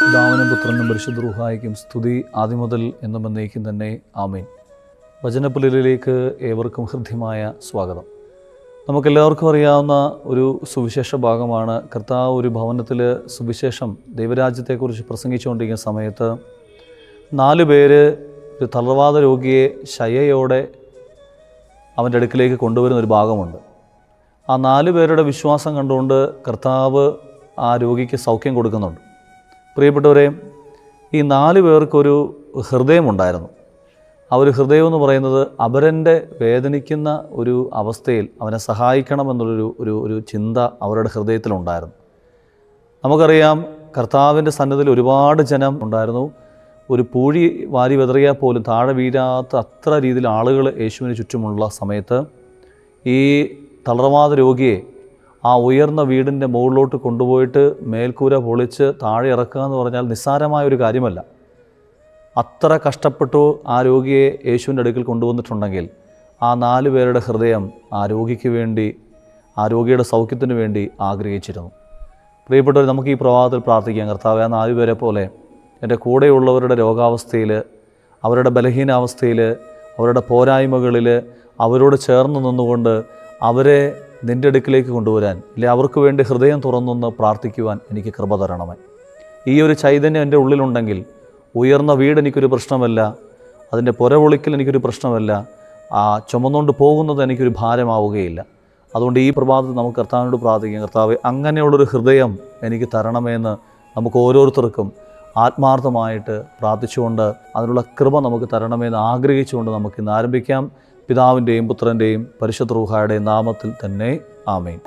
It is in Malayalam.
പിതാവിനും പുത്രനും പരിശുദ്ധ റൂഹായിക്കും സ്തുതി ആദിമുതൽ എന്നും എന്നേക്കും തന്നെ ആമേൻ. വചനപ്പുലരിലേക്ക് ഏവർക്കും ഹൃദ്യമായ സ്വാഗതം. നമുക്കെല്ലാവർക്കും അറിയാവുന്ന ഒരു സുവിശേഷ ഭാഗമാണ്. കർത്താവ് ഒരു ഭവനത്തിൽ സുവിശേഷം ദൈവരാജ്യത്തെക്കുറിച്ച് പ്രസംഗിച്ചുകൊണ്ടിരിക്കുന്ന സമയത്ത് 4 പേര് ഒരു തളർവാദ രോഗിയെ ശയ്യയോടെ അവൻ്റെ അടുക്കിലേക്ക് കൊണ്ടുവരുന്നൊരു ഭാഗമുണ്ട്. ആ 4 പേരുടെ വിശ്വാസം കണ്ടുകൊണ്ട് കർത്താവ് ആ രോഗിക്ക് സൗഖ്യം കൊടുക്കുന്നുണ്ട്. പ്രിയപ്പെട്ടവരെ, ഈ 4 പേർക്കൊരു ഹൃദയമുണ്ടായിരുന്നു. ആ ഒരു ഹൃദയം എന്ന് പറയുന്നത് അപരൻ്റെ വേദനിക്കുന്ന ഒരു അവസ്ഥയിൽ അവനെ സഹായിക്കണമെന്നുള്ളൊരു ചിന്ത അവരുടെ ഹൃദയത്തിലുണ്ടായിരുന്നു. നമുക്കറിയാം, കർത്താവിൻ്റെ സന്നിധിയിൽ ഒരുപാട് ജനം ഉണ്ടായിരുന്നു. ഒരു പൂഴി വാരി വിതറിയാൽ പോലും താഴെ വീഴാത്ത അത്ര രീതിയിൽ ആളുകൾ യേശുവിന് ചുറ്റുമുള്ള സമയത്ത് ഈ തളർവാദ രോഗിയെ ആ ഉയർന്ന വീടിൻ്റെ മുകളിലോട്ട് കൊണ്ടുപോയിട്ട് മേൽക്കൂര പൊളിച്ച് താഴെ ഇറക്കുക എന്ന് പറഞ്ഞാൽ നിസ്സാരമായൊരു കാര്യമല്ല. അത്ര കഷ്ടപ്പെട്ടു ആ രോഗിയെ യേശുവിൻ്റെ അടുക്കൽ കൊണ്ടുവന്നിട്ടുണ്ടെങ്കിൽ ആ 4 പേരുടെ ഹൃദയം ആ രോഗിക്ക് വേണ്ടി, ആ രോഗിയുടെ സൗഖ്യത്തിന് വേണ്ടി ആഗ്രഹിച്ചിരുന്നു. പ്രിയപ്പെട്ടവർ, നമുക്ക് ഈ പ്രഭാതത്തിൽ പ്രാർത്ഥിക്കാം. കർത്താവേ, ആ 4 പേരെ പോലെ എൻ്റെ കൂടെയുള്ളവരുടെ രോഗാവസ്ഥയിൽ, അവരുടെ ബലഹീനാവസ്ഥയിൽ, അവരുടെ പോരായ്മകളിൽ അവരോട് ചേർന്ന് നിന്നുകൊണ്ട് അവരെ നിൻ്റെ അടുക്കിലേക്ക് കൊണ്ടുവരാൻ, ഇല്ലേ അവർക്ക് വേണ്ടി ഹൃദയം തുറന്നൊന്ന് പ്രാർത്ഥിക്കുവാൻ എനിക്ക് കൃപ തരണമേ. ഈ ഒരു ചൈതന്യം എൻ്റെ ഉള്ളിലുണ്ടെങ്കിൽ ഉയർന്ന വീട് എനിക്കൊരു പ്രശ്നമല്ല, അതിൻ്റെ പുരപൊളിക്കൽ എനിക്കൊരു പ്രശ്നമല്ല, ആ ചുമന്നുകൊണ്ട് പോകുന്നത് എനിക്കൊരു ഭാരമാവുകയില്ല. അതുകൊണ്ട് ഈ പ്രഭാതത്തിൽ നമുക്ക് കർത്താവിനോട് പ്രാർത്ഥിക്കാം. കർത്താവേ, അങ്ങനെയുള്ളൊരു ഹൃദയം എനിക്ക് തരണമെന്ന് നമുക്ക് ഓരോരുത്തർക്കും ആത്മാർത്ഥമായിട്ട് പ്രാർത്ഥിച്ചുകൊണ്ട് അതിനുള്ള കൃപ നമുക്ക് തരണമെന്ന് ആഗ്രഹിച്ചുകൊണ്ട് നമുക്കിന്ന് ആരംഭിക്കാം. പിതാവിൻ്റെയും പുത്രൻ്റെയും പരിശുദ്ധ റൂഹായുടെയും നാമത്തിൽ തന്നെ ആമേൻ.